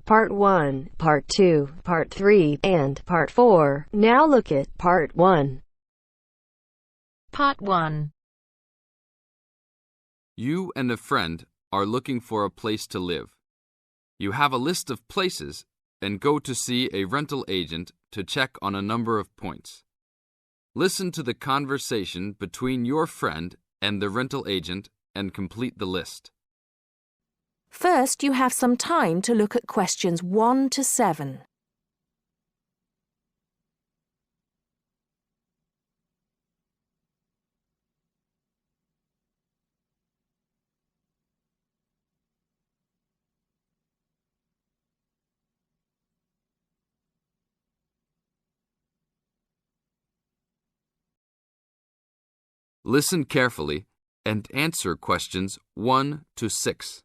Part 1, Part 2, Part 3, and Part 4. Now look at Part 1. Part 1. You and a friend are looking for a place to live. You have a list of places and go to see a rental agent to check on a number of points. Listen to the conversation between your friend and the rental agent and complete the list. First, you have some time to look at questions 1 to 7. Listen carefully and answer questions 1 to 6.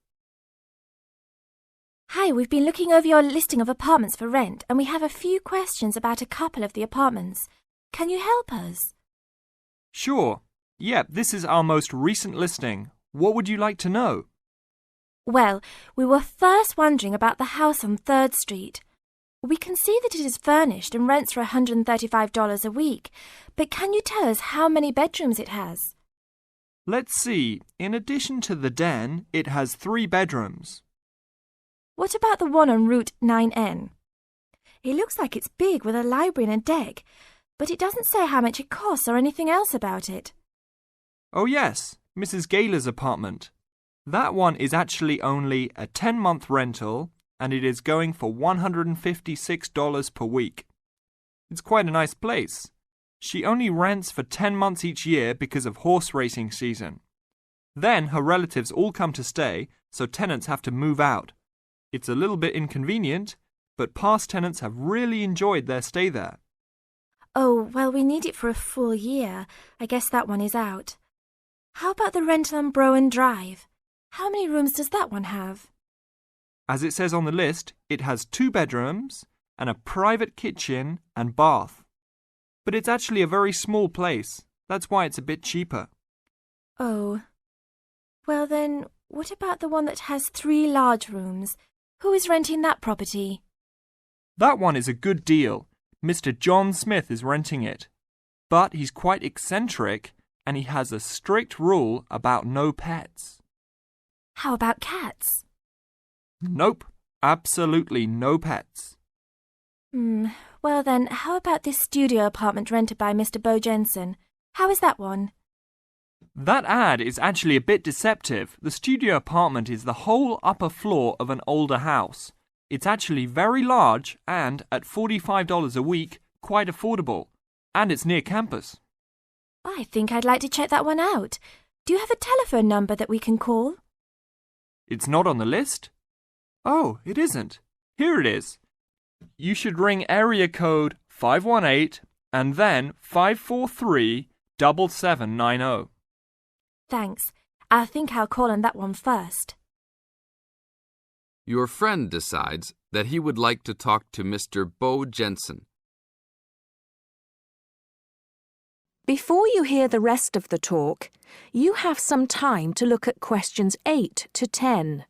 Hi, we've been looking over your listing of apartments for rent and we have a few questions about a couple of the apartments. Can you help us? Sure. Yep, this is our most recent listing. What would you like to know? Well, we were first wondering about the house on 3rd Street. We can see that it is furnished and rents for $135 a week, but can you tell us how many bedrooms it has? Let's see. In addition to the den, it has 3 bedrooms. What about the one on Route 9N? It looks like it's big with a library and a deck, but it doesn't say how much it costs or anything else about it. Oh yes, Mrs. Gaylor's apartment. That one is actually only a 10-month rental and it is going for $156 per week. It's quite a nice place. She only rents for 10 months each year because of horse racing season. Then her relatives all come to stay, so tenants have to move out. It's a little bit inconvenient, but past tenants have really enjoyed their stay there. Oh, well, we need it for a full year. I guess that one is out. How about the rental on Browen Drive? How many rooms does that one have? As it says on the list, it has 2 bedrooms and a private kitchen and bath. But it's actually a very small place. That's why it's a bit cheaper. Oh. Well then, what about the one that has 3 large rooms? Who is renting that property? That one is a good deal. Mr. John Smith is renting it. But he's quite eccentric and he has a strict rule about no pets. How about cats? Nope, absolutely no pets. Well then, how about this studio apartment rented by Mr. Bo Jensen? How is that one? That ad is actually a bit deceptive. The studio apartment is the whole upper floor of an older house. It's actually very large and, at $45 a week, quite affordable. And it's near campus. I think I'd like to check that one out. Do you have a telephone number that we can call? It's not on the list? Oh, it isn't. Here it is. You should ring area code 518 and then 543-7790. Thanks. I think I'll call on that one first. Your friend decides that he would like to talk to Mr. Bo Jensen. Before you hear the rest of the talk, you have some time to look at questions 8 to 10.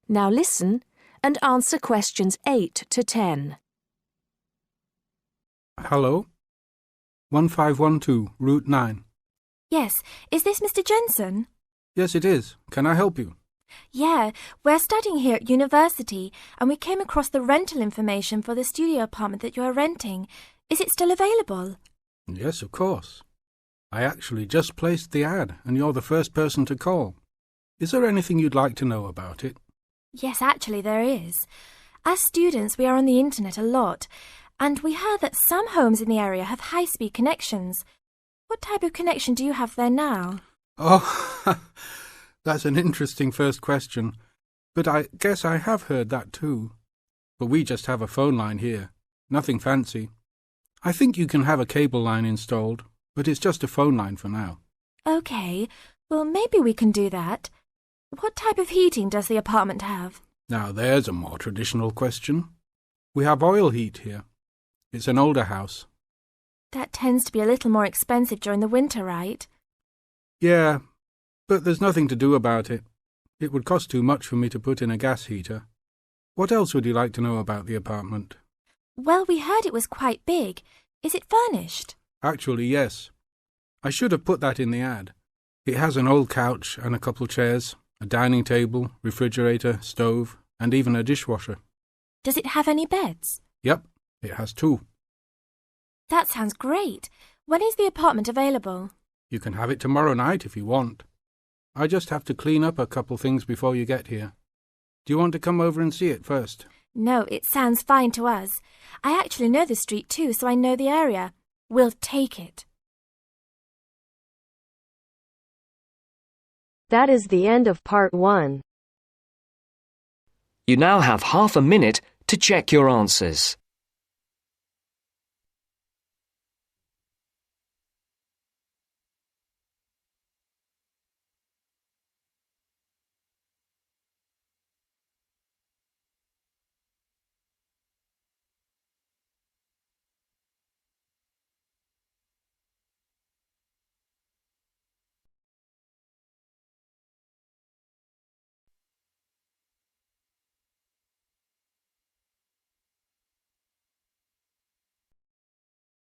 Now listen and answer questions 8 to 10. Hello? 1512, Route 9. Yes, is this Mr. Jensen? Yes, it is. Can I help you? Yeah, we're studying here at university and we came across the rental information for the studio apartment that you are renting. Is it still available? Yes, of course. I actually just placed the ad and you're the first person to call. Is there anything you'd like to know about it? Yes, actually there is. As students, we are on the internet a lot, and we heard that some homes in the area have high-speed connections. What type of connection do you have there now? Oh, that's an interesting first question. But I guess I have heard that too. But we just have a phone line here. Nothing fancy. I think you can have a cable line installed, but it's just a phone line for now. Okay, well maybe we can do that. What type of heating does the apartment have? Now there's a more traditional question. We have oil heat here. It's an older house. That tends to be a little more expensive during the winter, right? Yeah, but there's nothing to do about it. It would cost too much for me to put in a gas heater. What else would you like to know about the apartment? Well, we heard it was quite big. Is it furnished? Actually, yes. I should have put that in the ad. It has an old couch and a couple chairs, a dining table, refrigerator, stove, and even a dishwasher. Does it have any beds? Yep, it has 2. That sounds great. When is the apartment available? You can have it tomorrow night if you want. I just have to clean up a couple things before you get here. Do you want to come over and see it first? No, it sounds fine to us. I actually know the street too, so I know the area. We'll take it. That is the end of part 1. You now have half a minute to check your answers.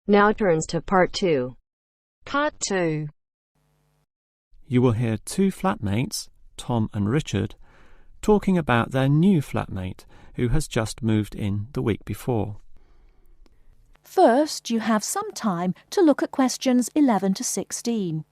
Now turns to part 2. Part 2. You will hear 2 flatmates, Tom and Richard, talking about their new flatmate who has just moved in the week before. First, you have some time to look at questions 11 to 16.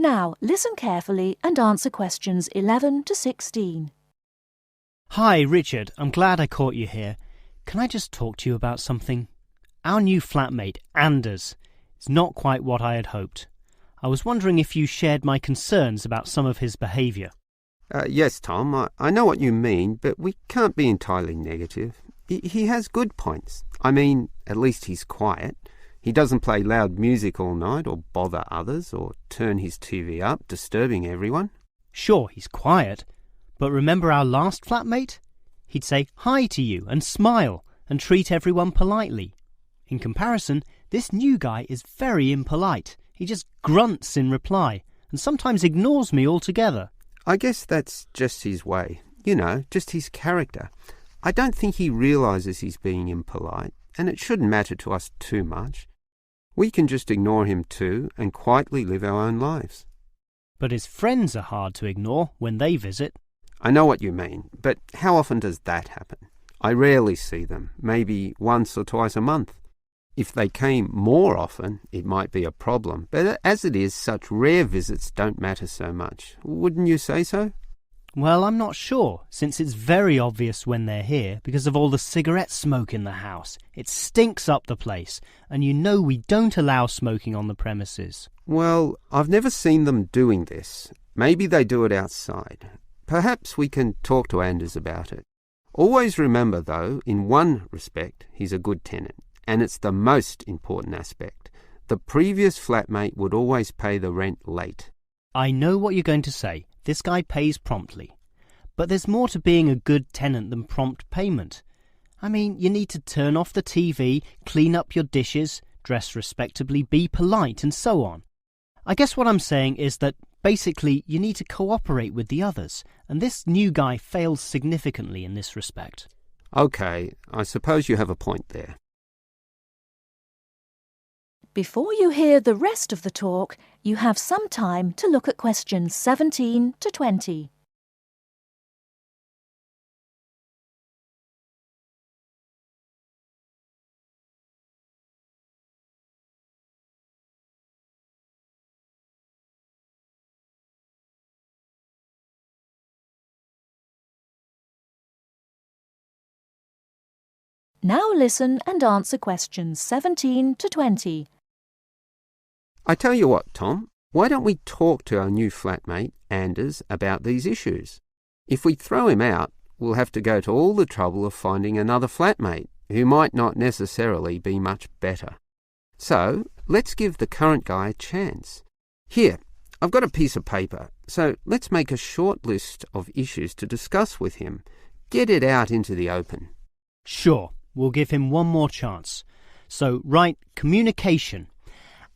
Now, listen carefully and answer questions 11 to 16. Hi, Richard. I'm glad I caught you here. Can I just talk to you about something? Our new flatmate, Anders, is not quite what I had hoped. I was wondering if you shared my concerns about some of his behaviour. Yes, Tom, I know what you mean, but we can't be entirely negative. He has good points. I mean, at least he's quiet. He doesn't play loud music all night or bother others or turn his TV up, disturbing everyone. Sure, he's quiet, but remember our last flatmate? He'd say hi to you and smile and treat everyone politely. In comparison, this new guy is very impolite. He just grunts in reply and sometimes ignores me altogether. I guess that's just his way. You know, just his character. I don't think he realises he's being impolite, and it shouldn't matter to us too much. We can just ignore him too and quietly live our own lives. But his friends are hard to ignore when they visit. I know what you mean, but how often does that happen? I rarely see them, maybe once or twice a month. If they came more often, it might be a problem, but as it is, such rare visits don't matter so much. Wouldn't you say so? Well, I'm not sure, since it's very obvious when they're here because of all the cigarette smoke in the house. It stinks up the place, and you know we don't allow smoking on the premises. Well, I've never seen them doing this. Maybe they do it outside. Perhaps we can talk to Anders about it. Always remember, though, in one respect, he's a good tenant, and it's the most important aspect. The previous flatmate would always pay the rent late. I know what you're going to say. This guy pays promptly. But there's more to being a good tenant than prompt payment. I mean, you need to turn off the TV, clean up your dishes, dress respectably, be polite, and so on. I guess what I'm saying is that basically you need to cooperate with the others, and this new guy fails significantly in this respect. OK, I suppose you have a point there. Before you hear the rest of the talk, you have some time to look at questions 17 to 20. Now listen and answer questions 17 to 20. I tell you what, Tom, why don't we talk to our new flatmate, Anders, about these issues? If we throw him out, we'll have to go to all the trouble of finding another flatmate who might not necessarily be much better. So, let's give the current guy a chance. Here, I've got a piece of paper, so let's make a short list of issues to discuss with him. Get it out into the open. Sure, we'll give him one more chance. So, write communication.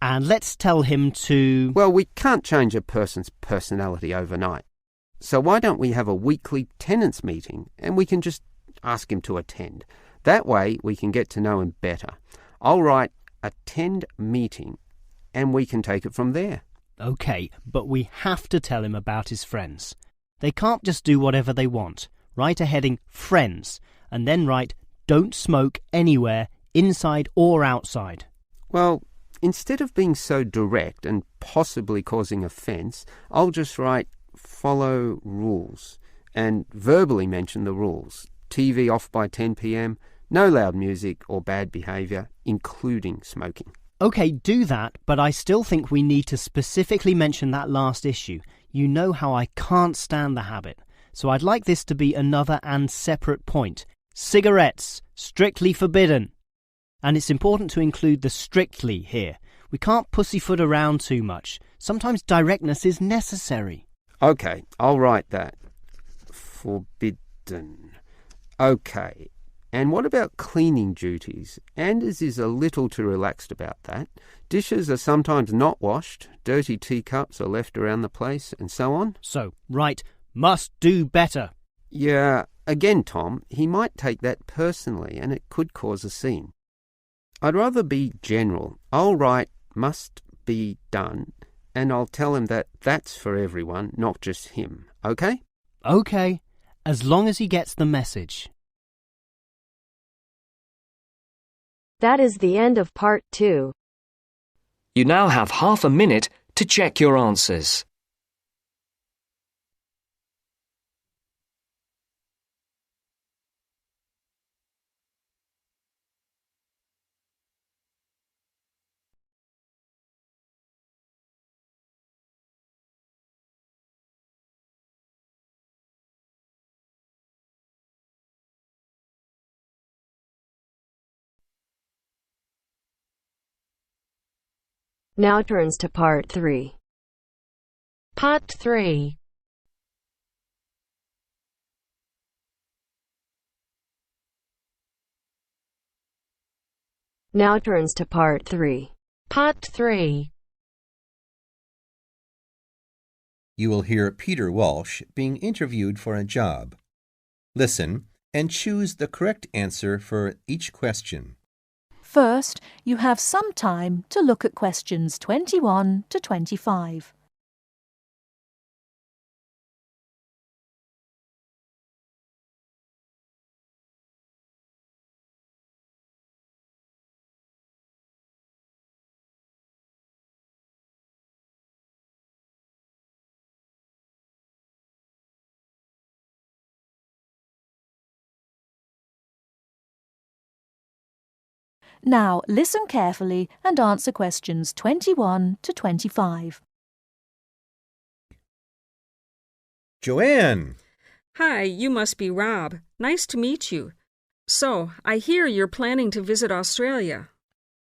And let's tell him to... Well, we can't change a person's personality overnight. So why don't we have a weekly tenants meeting and we can just ask him to attend. That way we can get to know him better. I'll write attend meeting and we can take it from there. OK, but we have to tell him about his friends. They can't just do whatever they want. Write a heading friends and then write don't smoke anywhere, inside or outside. Well, instead of being so direct and possibly causing offence, I'll just write follow rules and verbally mention the rules. TV off by 10 p.m, no loud music or bad behaviour, including smoking. OK, do that, but I still think we need to specifically mention that last issue. You know how I can't stand the habit. So I'd like this to be another and separate point. Cigarettes, strictly forbidden. And it's important to include the strictly here. We can't pussyfoot around too much. Sometimes directness is necessary. OK, I'll write that. Forbidden. OK. And what about cleaning duties? Anders is a little too relaxed about that. Dishes are sometimes not washed, dirty teacups are left around the place, and so on. So, write, must do better. Yeah, again, Tom, he might take that personally and it could cause a scene. I'd rather be general. I'll write must be done and I'll tell him that that's for everyone, not just him. OK? OK, as long as he gets the message. That is the end of part 2. You now have half a minute to check your answers. Now turns to part 3. Part 3. Now turns to part 3. Part 3. You will hear Peter Walsh being interviewed for a job. Listen and choose the correct answer for each question. First, you have some time to look at questions 21 to 25. Now, listen carefully and answer questions 21 to 25. Joanne! Hi, you must be Rob. Nice to meet you. So, I hear you're planning to visit Australia.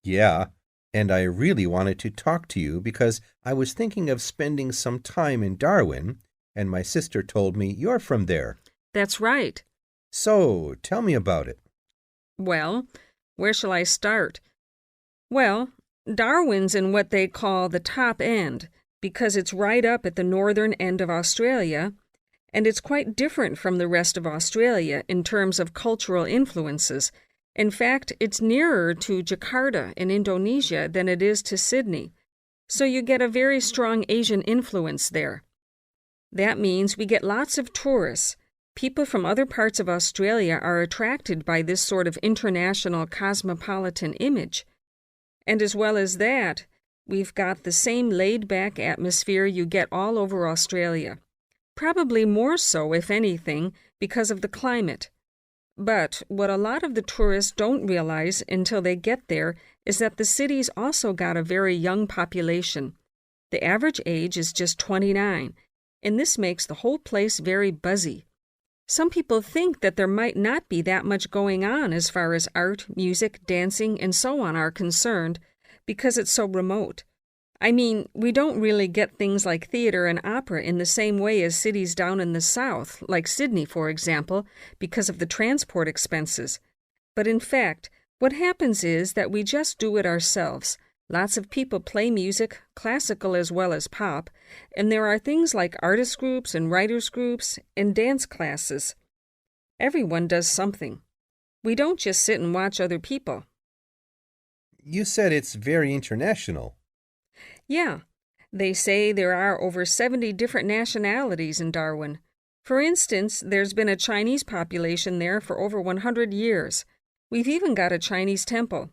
Yeah, and I really wanted to talk to you because I was thinking of spending some time in Darwin, and my sister told me you're from there. That's right. So, tell me about it. Well, where shall I start? Well, Darwin's in what they call the top end, because it's right up at the northern end of Australia, and it's quite different from the rest of Australia in terms of cultural influences. In fact, it's nearer to Jakarta in Indonesia than it is to Sydney, so you get a very strong Asian influence there. That means we get lots of tourists. People from other parts of Australia are attracted by this sort of international cosmopolitan image. And as well as that, we've got the same laid-back atmosphere you get all over Australia. Probably more so, if anything, because of the climate. But what a lot of the tourists don't realize until they get there is that the city's also got a very young population. The average age is just 29, and this makes the whole place very buzzy. Some people think that there might not be that much going on as far as art, music, dancing, and so on are concerned, because it's so remote. I mean, we don't really get things like theater and opera in the same way as cities down in the south, like Sydney, for example, because of the transport expenses. But in fact, what happens is that we just do it ourselves. Lots of people play music, classical as well as pop, and there are things like artist groups and writers groups and dance classes. Everyone does something. We don't just sit and watch other people. You said it's very international. Yeah, they say there are over 70 different nationalities in Darwin. For instance, there's been a Chinese population there for over 100 years. We've even got a Chinese temple.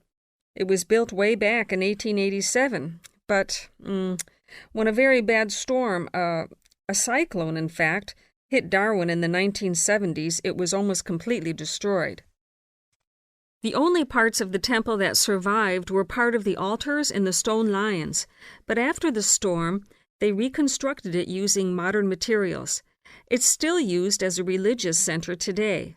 It was built way back in 1887, but when a very bad storm, a cyclone in fact, hit Darwin in the 1970s, it was almost completely destroyed. The only parts of the temple that survived were part of the altars and the stone lions, but after the storm, they reconstructed it using modern materials. It's still used as a religious center today,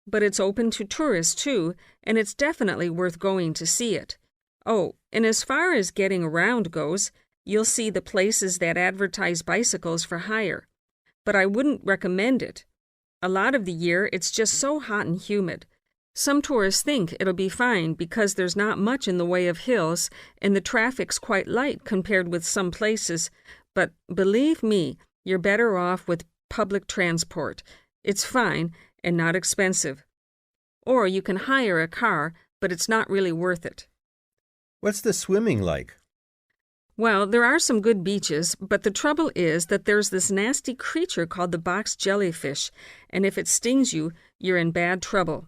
but it's open to tourists too, and it's definitely worth going to see it. Oh, and as far as getting around goes, you'll see the places that advertise bicycles for hire. But I wouldn't recommend it. A lot of the year, it's just so hot and humid. Some tourists think it'll be fine because there's not much in the way of hills and the traffic's quite light compared with some places, but believe me, you're better off with public transport. It's fine and not expensive. Or you can hire a car, but it's not really worth it. What's the swimming like? Well, there are some good beaches, but the trouble is that there's this nasty creature called the box jellyfish, and if it stings you, you're in bad trouble.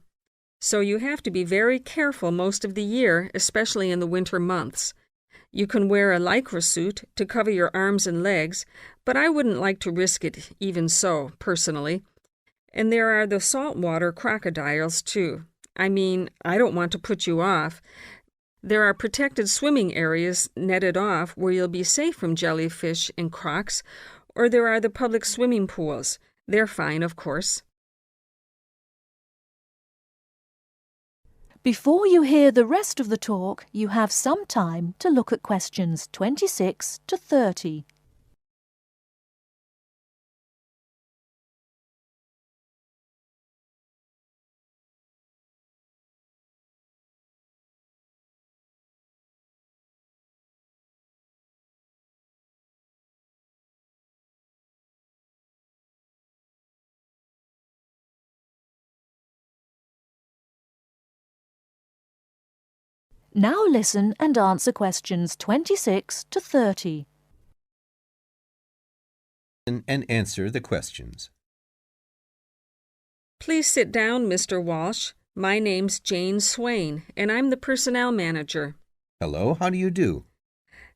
So you have to be very careful most of the year, especially in the winter months. You can wear a lycra suit to cover your arms and legs, but I wouldn't like to risk it even so, personally. And there are the saltwater crocodiles, too. I mean, I don't want to put you off. There are protected swimming areas netted off where you'll be safe from jellyfish and crocs, or there are the public swimming pools. They're fine, of course. Before you hear the rest of the talk, you have some time to look at questions 26 to 30. Now listen and answer questions 26 to 30. And answer the questions. Please sit down, Mr. Walsh. My name's Jane Swain, and I'm the personnel manager. Hello, how do you do?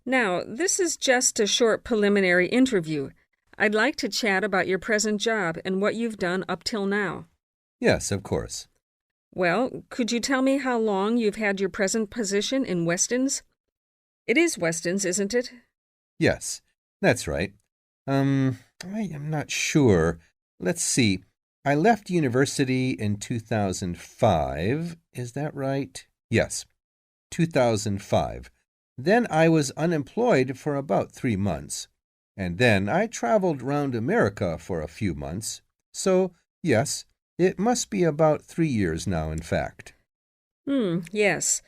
Now, this is just a short preliminary interview. I'd like to chat about your present job and what you've done up till now. Yes, of course. Well, could you tell me how long you've had your present position in Weston's? It is Weston's, isn't it? Yes, that's right. I am not sure. Let's see. I left university in 2005. Is that right? Yes, 2005. Then I was unemployed for about 3 months. And then I traveled round America for a few months. So, yes, it must be about 3 years now, in fact. Yes.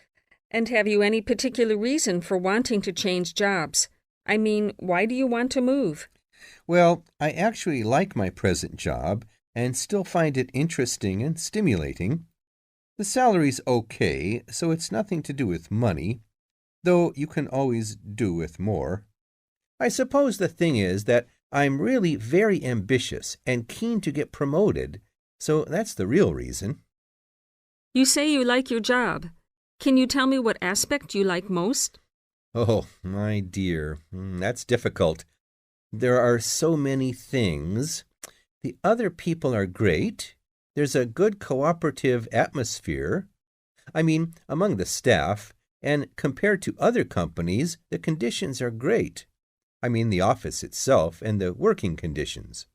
And have you any particular reason for wanting to change jobs? I mean, why do you want to move? Well, I actually like my present job and still find it interesting and stimulating. The salary's okay, so it's nothing to do with money, though you can always do with more. I suppose the thing is that I'm really very ambitious and keen to get promoted, so that's the real reason. You say you like your job. Can you tell me what aspect you like most? Oh, my dear, that's difficult. There are so many things. The other people are great. There's a good cooperative atmosphere. I mean, among the staff, and compared to other companies, the conditions are great. I mean, the office itself and the working conditions.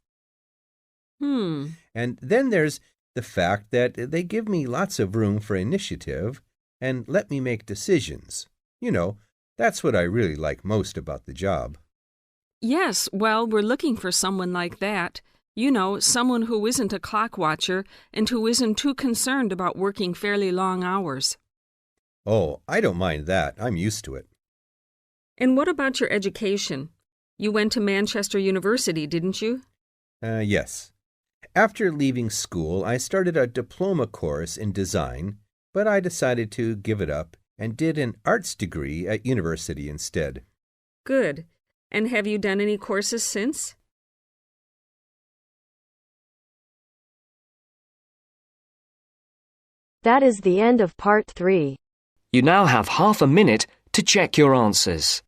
And then there's the fact that they give me lots of room for initiative and let me make decisions. You know, that's what I really like most about the job. Yes, well, we're looking for someone like that. You know, someone who isn't a clock watcher and who isn't too concerned about working fairly long hours. Oh, I don't mind that. I'm used to it. And what about your education? You went to Manchester University, didn't you? Yes. After leaving school, I started a diploma course in design, but I decided to give it up and did an arts degree at university instead. Good. And have you done any courses since? That is the end of part 3. You now have half a minute to check your answers.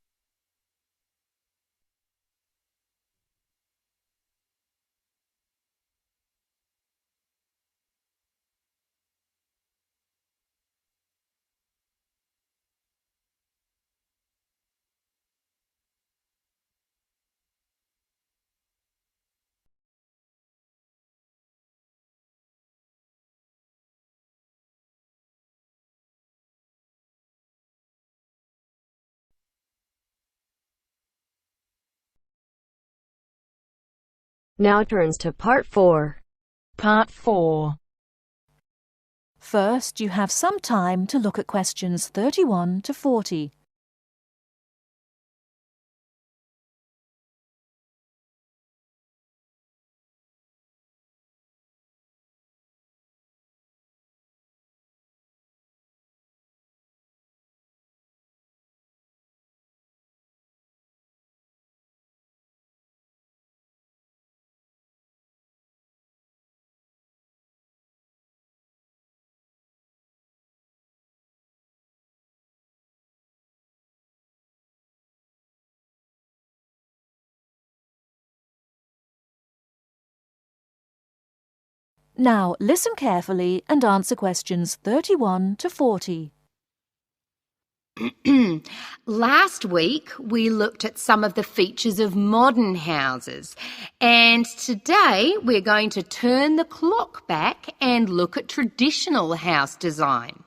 Now turns to part 4. Part 4. First, you have some time to look at questions 31 to 40. Now, listen carefully and answer questions 31 to 40. Last week, we looked at some of the features of modern houses, and today we're going to turn the clock back and look at traditional house design.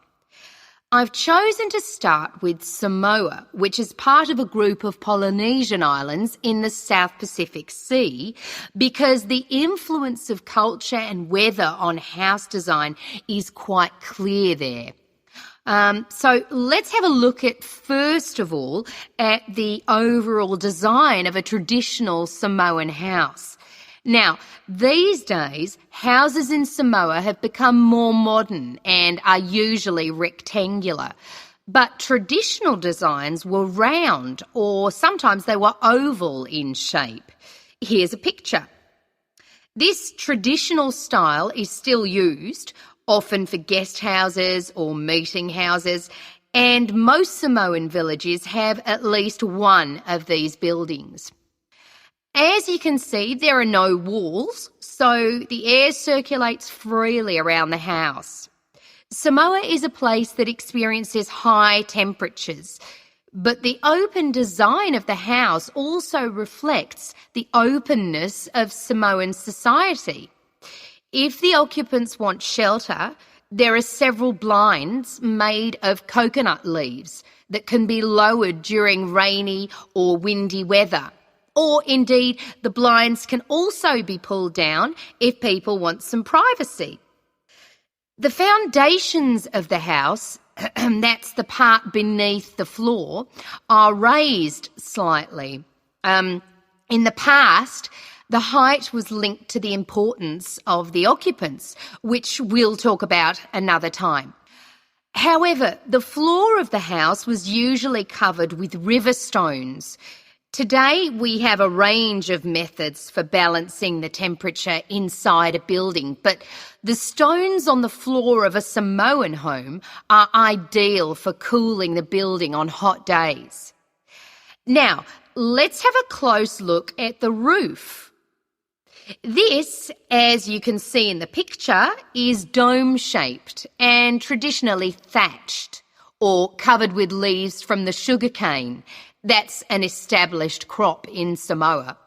I've chosen to start with Samoa, which is part of a group of Polynesian islands in the South Pacific Sea, because the influence of culture and weather on house design is quite clear there. So let's have a look at, first of all, at the overall design of a traditional Samoan house. Now, these days, houses in Samoa have become more modern and are usually rectangular. But traditional designs were round, or sometimes they were oval in shape. Here's a picture. This traditional style is still used, often for guest houses or meeting houses, and most Samoan villages have at least one of these buildings. As you can see, there are no walls, so the air circulates freely around the house. Samoa is a place that experiences high temperatures, but the open design of the house also reflects the openness of Samoan society. If the occupants want shelter, there are several blinds made of coconut leaves that can be lowered during rainy or windy weather. Or indeed, the blinds can also be pulled down if people want some privacy. The foundations of the house, that's the part beneath the floor, are raised slightly. In the past, the height was linked to the importance of the occupants, which we'll talk about another time. However, the floor of the house was usually covered with river stones. Today, we have a range of methods for balancing the temperature inside a building, but the stones on the floor of a Samoan home are ideal for cooling the building on hot days. Now, let's have a close look at the roof. This, as you can see in the picture, is dome-shaped and traditionally thatched or covered with leaves from the sugarcane. That's an established crop in Samoa.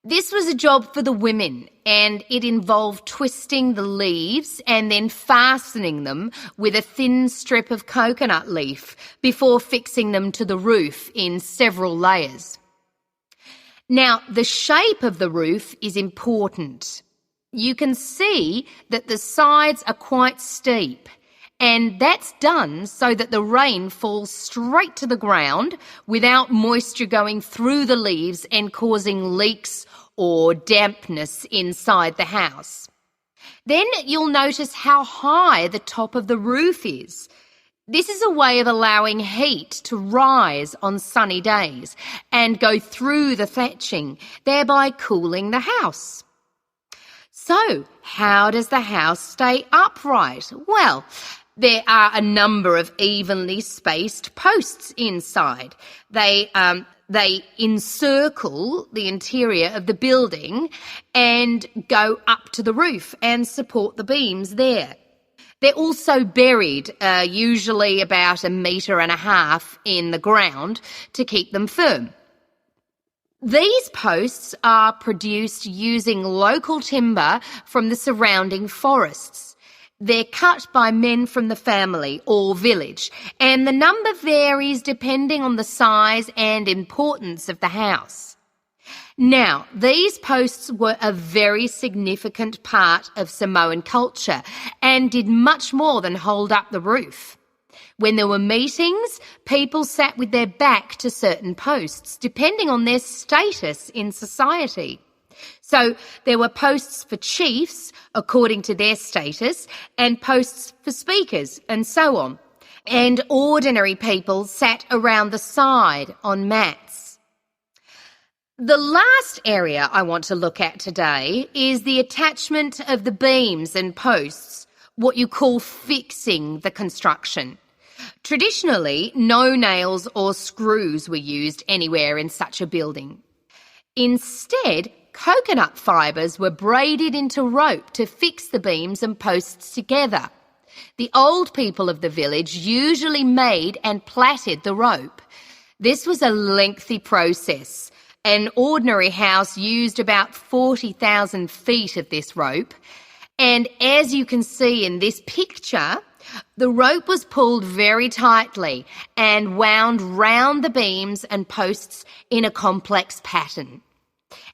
This was a job for the women, and it involved twisting the leaves and then fastening them with a thin strip of coconut leaf before fixing them to the roof in several layers. Now, the shape of the roof is important. You can see that the sides are quite steep, and that's done so that the rain falls straight to the ground without moisture going through the leaves and causing leaks or dampness inside the house. Then you'll notice how high the top of the roof is. This is a way of allowing heat to rise on sunny days and go through the thatching, thereby cooling the house. So, how does the house stay upright? Well, there are a number of evenly spaced posts inside. They encircle the interior of the building and go up to the roof and support the beams there. They're also buried, usually about 1.5 meters in the ground to keep them firm. These posts are produced using local timber from the surrounding forests. They're cut by men from the family or village, and the number varies depending on the size and importance of the house. Now, these posts were a very significant part of Samoan culture and did much more than hold up the roof. When there were meetings, people sat with their back to certain posts, depending on their status in society. So there were posts for chiefs, according to their status, and posts for speakers, and so on. And ordinary people sat around the side on mats. The last area I want to look at today is the attachment of the beams and posts, what you call fixing the construction. Traditionally, no nails or screws were used anywhere in such a building. Instead, coconut fibres were braided into rope to fix the beams and posts together. The old people of the village usually made and plaited the rope. This was a lengthy process. An ordinary house used about 40,000 feet of this rope, and as you can see in this picture, the rope was pulled very tightly and wound round the beams and posts in a complex pattern.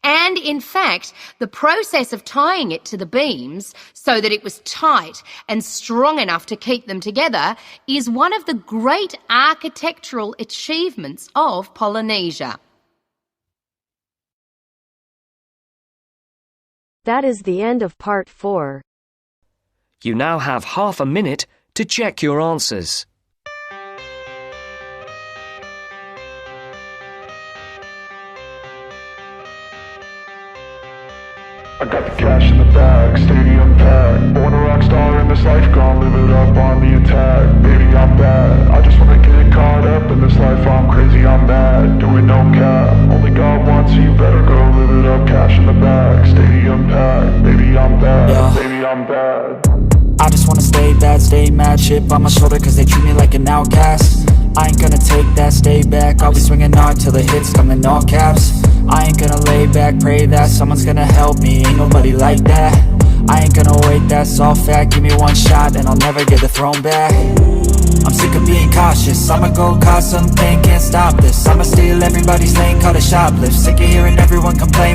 And in fact, the process of tying it to the beams so that it was tight and strong enough to keep them together is one of the great architectural achievements of Polynesia. That is the end of part 4. You now have half a minute to check your answers. I got the cash in the bag, stadium packed. Born a rock star in this life, gon' live it up on the attack. Baby, I'm bad, I just wanna get caught up in this life. I'm crazy, I'm mad, doing no cap. Only God wants you, better go live it up. Cash in the bag, stadium packed. Baby, I'm bad, baby, I'm bad. I just wanna stay bad, stay mad. Chip on my shoulder cause they treat me like an outcast. I ain't gonna take that, stay back. I'll be swinging hard till the hits come in all caps. I ain't gonna lay back, pray that someone's gonna help me. Ain't nobody like that. I ain't gonna wait, that's all fact. Give me one shot and I'll never get the throne back. I'm sick of being cautious, I'ma go cause something, can't stop this. I'ma steal everybody's lane, call it shoplift. Sick of hearing everyone complain